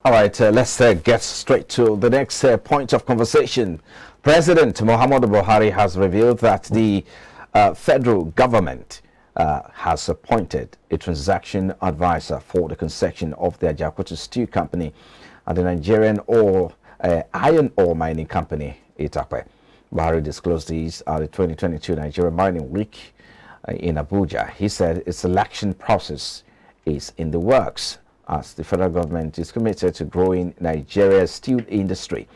All right, let's get straight to the next point of conversation. President Muhammadu Buhari has revealed that the federal government has appointed a transaction advisor for the concession of the Ajaokuta Steel Company and the Nigerian iron ore mining company, Itape. Buhari disclosed these at the 2022 Nigeria Mining Week in Abuja. He said its selection process is in the works, as the federal government is committed to growing Nigeria's steel industry.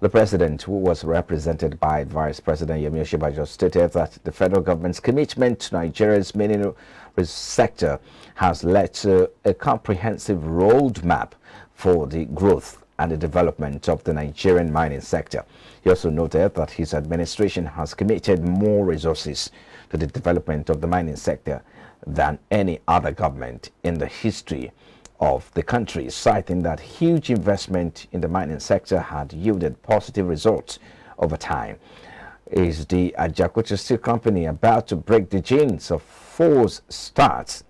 The president, who was represented by Vice President Yemi Osinbajo, stated that the federal government's commitment to Nigeria's mineral sector has led to a comprehensive roadmap for the growth and the development of the Nigerian mining sector. He also noted that his administration has committed more resources to the development of the mining sector than any other government in the history of the country, citing that huge investment in the mining sector had yielded positive results over time. Is the Ajaokuta Steel Company about to break the jinx of false starts,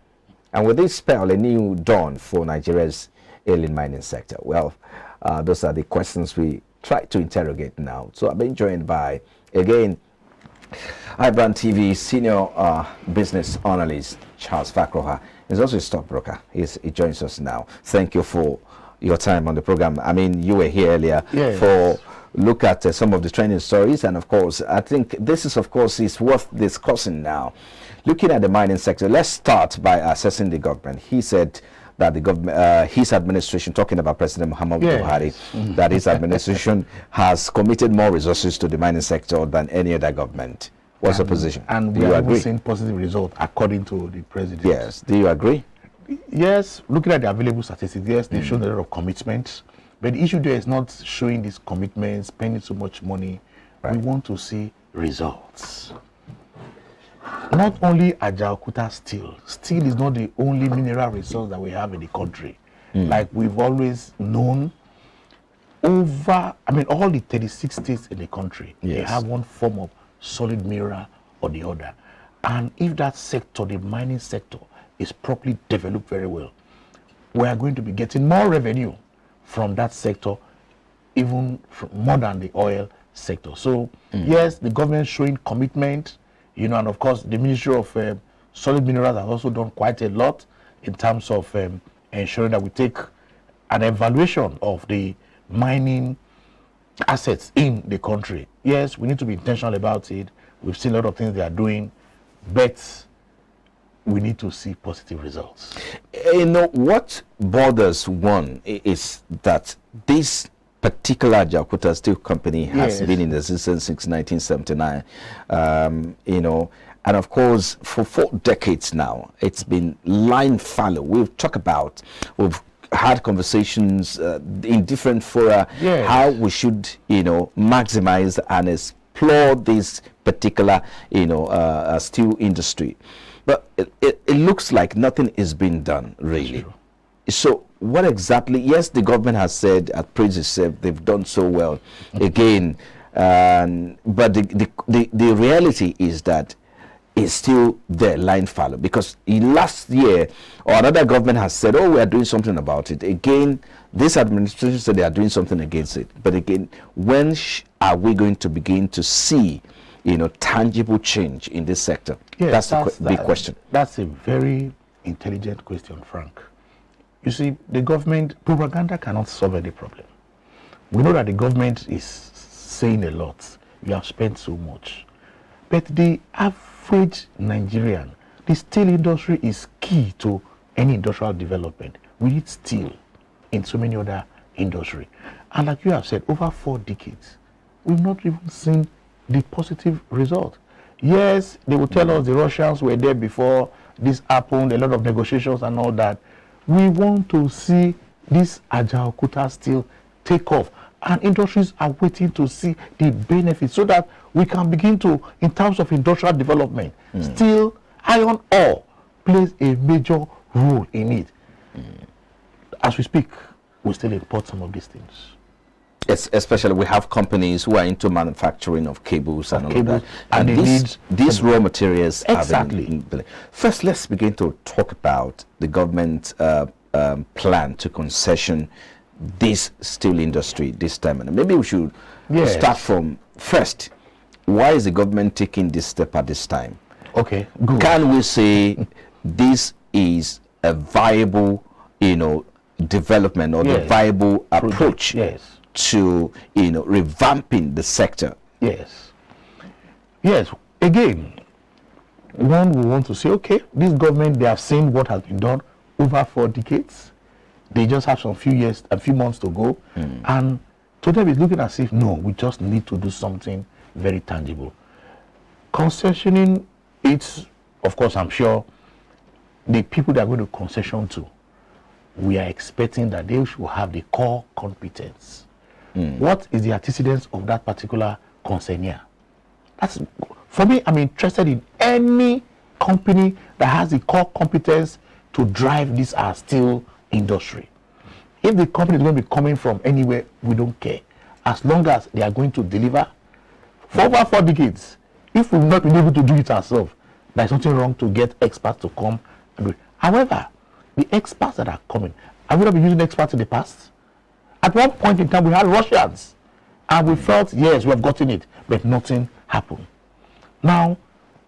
and will this spell a new dawn for Nigeria's ailing mining sector? Well, those are the questions we try to interrogate now. So I've been joined by, again, iBrandTV senior business analyst Charles Fakroha. He's also a stockbroker. He joins us now. Thank you for your time on the program. I mean, you were here earlier for look at some of the trending stories, and of course, I think this is, of course, is worth discussing now. Looking at the mining sector, let's start by assessing the government. He said that the government, his administration, talking about President Muhammadu Buhari, that his administration has committed more resources to the mining sector than any other government. What's your position? And we are seeing positive results according to the president. Yes. Do you agree? Yes. Looking at the available statistics, yes, they've shown a lot of commitment. But the issue there is not showing this commitment, spending so much money. Right. We want to see results. Not only Ajaokuta steel. Steel is not the only mineral resource that we have in the country. Like we've always known, all the 36 states in the country, they have one form of solid mineral or the other. And if that sector, the mining sector, is properly developed very well, we are going to be getting more revenue from that sector, even more than the oil sector. So yes, the government is showing commitment, and of course the Ministry of Solid Minerals has also done quite a lot in terms of ensuring that we take an evaluation of the mining assets in the country. Yes, we need to be intentional about it. We've seen a lot of things they are doing, but we need to see positive results. What bothers one is that this particular Ajaokuta Steel Company has been in existence since 1979, and of course for 4 decades now it's been line fallow. We've had conversations in different fora how we should maximize and explore this particular steel industry, but it looks like nothing is being done really. So what exactly? Yes, the government has said at praises they've done so well again, but the reality is that is still there, line fallow, because last year or another government has said, we are doing something about it. Again, this administration said they are doing something against it. But again, when are we going to begin to see tangible change in this sector? Yes, that's the big question. That's a very intelligent question, Frank. You see, the government propaganda cannot solve any problem. We know that the government is saying a lot. We have spent so much, but the average Nigerian, the steel industry is key to any industrial development. We need steel in so many other industries. And like you have said, over 4 decades, we've not even seen the positive result. Yes, they will tell us the Russians were there before this happened, a lot of negotiations and all that. We want to see this Ajaokuta steel take off. And industries are waiting to see the benefits so that we can begin to, in terms of industrial development, steel, iron ore plays a major role in it. As we speak, we still import some of these things. Yes, especially we have companies who are into manufacturing of cables and all of that. And these raw materials. Exactly. First, let's begin to talk about the government plan to concession this steel industry this time? And maybe we should Yes. start from first. Why is the government taking this step at this time? Okay, good. Can we say this is a viable, development or the Yes. viable approach Yes. to, revamping the sector? Yes. Yes. Again, one will want to say, okay, this government, they have seen what has been done over 4 decades. They just have a few months to go. And to them, it's looking as if, no, we just need to do something very tangible. Concessioning, it's, of course, I'm sure the people that are going to concession to, we are expecting that they should have the core competence. What is the antecedents of that particular concessionaire? That's, for me, I'm interested in any company that has the core competence to drive this steel industry. If the company is going to be coming from anywhere, we don't care. As long as they are going to deliver for over 4 decades. If we've not been able to do it ourselves, there's something wrong to get experts to come and do it. However, the experts that are coming, have we not been using experts in the past? At one point in time, we had Russians, and we felt, yes, we have gotten it, but nothing happened. Now,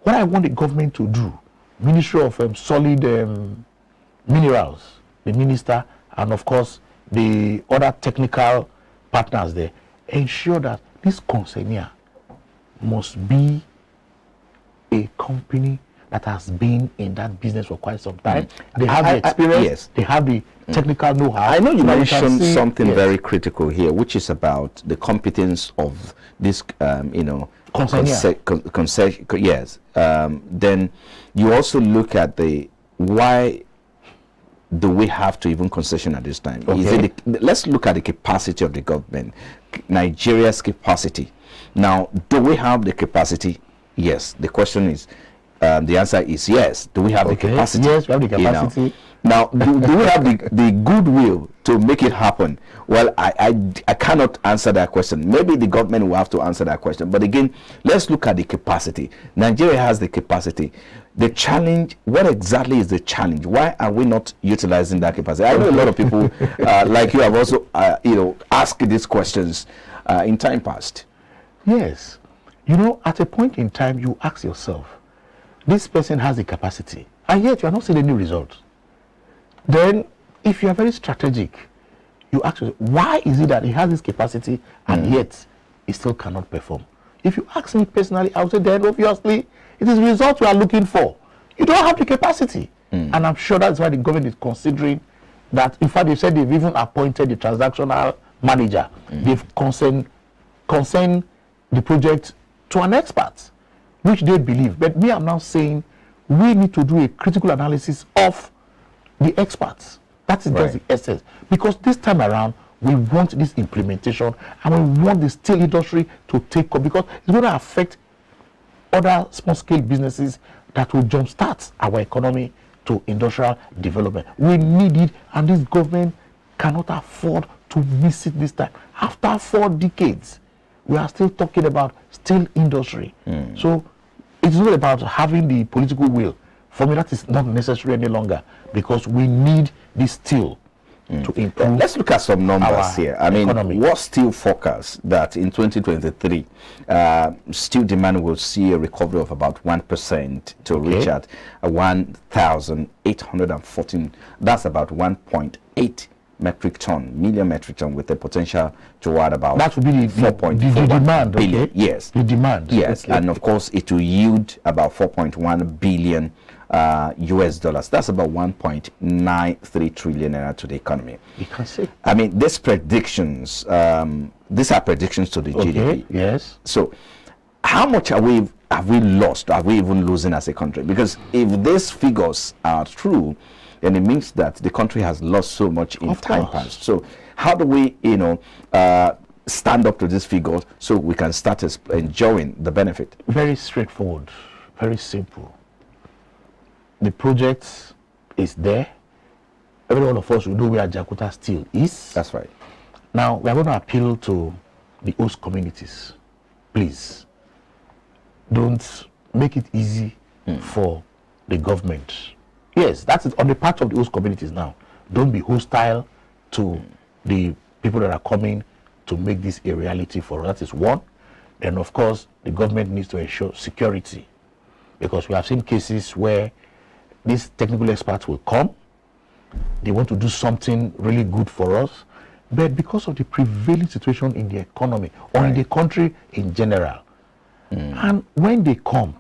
what I want the government to do, Ministry of Solid Minerals, the minister, and of course, the other technical partners there, ensure that this concessionaire must be a company that has been in that business for quite some time. They have the experience, yes. They have the technical know-how. I know you So mentioned see, something yes, very critical here, which is about the competence of this, concession. Yes. Then you also look at why do we have to even concession at this time? Okay. Is it let's look at the capacity of the government, Nigeria's capacity. Now, do we have the capacity? Yes. The question is, the answer is yes. Do we have the capacity? Yes, we have the capacity. Now, do we have the goodwill to make it happen? Well, I cannot answer that question. Maybe the government will have to answer that question. But again, let's look at the capacity. Nigeria has the capacity. The challenge, what exactly is the challenge? Why are we not utilizing that capacity? I know a lot of people like you have also, asked these questions in time past. Yes. At a point in time, you ask yourself, this person has the capacity, and yet you are not seeing any result. Then, if you are very strategic, you ask yourself, why is it that he has this capacity and yet he still cannot perform? If you ask me personally, I would say then obviously it is results we are looking for. You don't have the capacity. And I'm sure that's why the government is considering that. In fact, they said they've even appointed the transactional manager. They've concerned the project to an expert, which they believe. But me, I'm now saying we need to do a critical analysis of the experts. That is just the essence. Because this time around, we want this implementation and we want the steel industry to take up, because it's going to affect other small-scale businesses that will jumpstart our economy to industrial development. We need it, and this government cannot afford to miss it this time. After 4 decades, we are still talking about steel industry. So it's not about having the political will. For me, that is not necessary any longer, because we need this steel to improve. Let's look at some numbers here. I mean, economy. what steel forecast that in 2023 steel demand will see a recovery of about 1% to reach at 1,814. That's about 1.8 million metric ton, with a potential to add about that would be the 4.4 demand. billion. Okay? Yes, the demand. yes, Okay. and of course it will yield about 4.1 billion US dollars. That's about 1.93 trillion naira to the economy. You can see. I mean, these predictions, these are predictions to the GDP. Yes. So, how much have we lost? Are we even losing as a country? Because if these figures are true, then it means that the country has lost so much in time past. So, how do we, stand up to these figures so we can start enjoying the benefit? Very straightforward, very simple. The project is there. Every one of us will know where Ajaokuta Steel is. That's right. Now, we are going to appeal to the host communities. Please, don't make it easy for the government. Yes, that's it on the part of the host communities now. Don't be hostile to the people that are coming to make this a reality for us. That is one. Then, of course, the government needs to ensure security, because we have seen cases where these technical experts will come, they want to do something really good for us, but because of the prevailing situation in the economy or in the country in general, and when they come,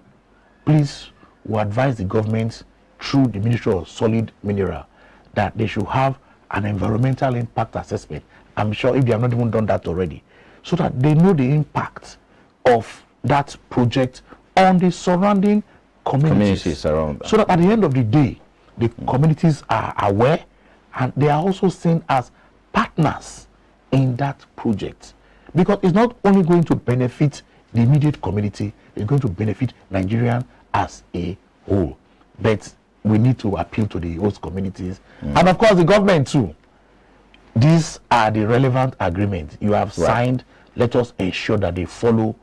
please, we advise the government through the Ministry of Solid Mineral that they should have an environmental impact assessment. I'm sure if they have not even done that already, so that they know the impact of that project on the surrounding communities around that. So that at the end of the day, the communities are aware and they are also seen as partners in that project, because it's not only going to benefit the immediate community, it's going to benefit Nigerian as a whole. But we need to appeal to the host communities and of course the government too. These are the relevant agreements you have signed. Let us ensure that they follow,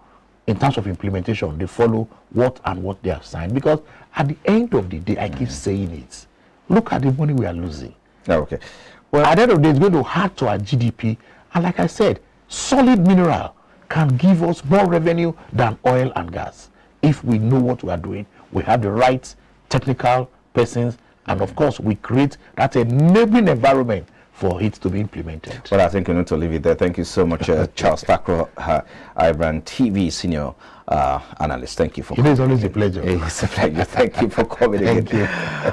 in terms of implementation, they follow what they have signed, because at the end of the day, I keep saying it, look at the money we are losing. Okay. Well, at the end of the day, it's going to add to our GDP, and like I said, solid mineral can give us more revenue than oil and gas if we know what we are doing, we have the right technical persons, and of course we create that enabling environment for it to be implemented. Well, I think we need to leave it there. Thank you so much, Charles Takro, iBrandTV senior analyst. Thank you for coming. It is always a pleasure. It's a pleasure. Thank you for coming again. Thank you.